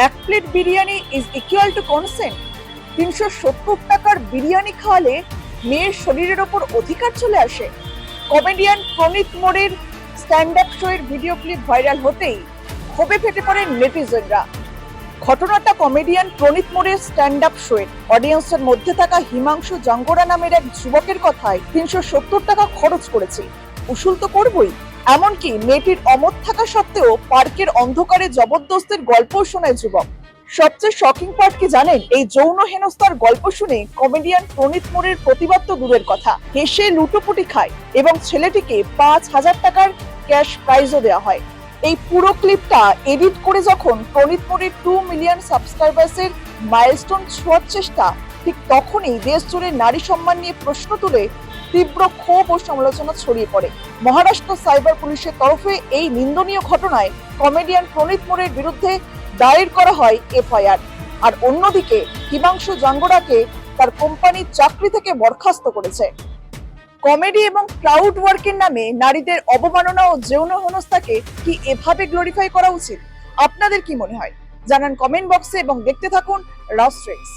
এক plate biryani is equal to consent. 370 টাকার বিরিয়ানি খাওয়ালে মেয়ের শরীরের ওপর অধিকার চলে আসে। কমেডিয়ান প্রণীত মোরের স্ট্যান্ড আপ শো এর ভিডিও ক্লিপ ভাইরাল হতেই ক্ষোভে ফেটে পড়েন নেটিজেনরা। ঘটনাটা কমেডিয়ান প্রণীত মোরের স্ট্যান্ড আপ শো এর। অডিয়েন্সের মধ্যে থাকা হিমাংশু জাঙ্গোরা নামের এক যুবকের কথায় 370 টাকা খরচ করেছি, উসুল তো করবই। এমনকি মেয়েটির অমত থাকা সত্ত্বেও পার্কের অন্ধকারে জবরদস্তের গল্প শোনায় যুবক। সবচেয়ে শকিং পার্ট কি জানেন? এই যৌন হেনস্থার গল্প শুনে কমেডিয়ান প্রণীত মোরের প্রতিবাদ তো দূরের কথা, হেসে লুটোপুটি খায় এবং ছেলেটিকে 5,000 টাকার ক্যাশ প্রাইজও দেওয়া হয়। এই পুরো ক্লিপটা এডিট করে যখন প্রণীত মোরের 2 মিলিয়ন সাবস্ক্রাইবার্সের মাইলস্টোন ছোঁয়ার চেষ্টা, ঠিক তখনই দেশ জুড়ে নারী সম্মান নিয়ে প্রশ্ন তুলে তীব্র ক্ষোভ ও সমালোচনা ছড়িয়ে পড়ে। মহারাষ্ট্র সাইবার পুলিশের তরফে এই নিন্দনীয় ঘটনায় কমেডিয়ান প্রণীত মোরের বিরুদ্ধে দায়ের করা হয় এফআইআর। আর অন্যদিকে হিমাংশু জাঙ্গোরাকে তার কোম্পানির চাকরি থেকে বরখাস্ত করেছে। কমেডি এবং ক্রাউড ওয়ার্কের নামে নারীদের অবমাননা ও যৌন হেনস্থাকে কি এভাবে গ্লোরিফাই করা উচিত? আপনাদের কি মনে হয় জানান কমেন্ট বক্সে এবং দেখতে থাকুন রাজ ট্রেন্ডস।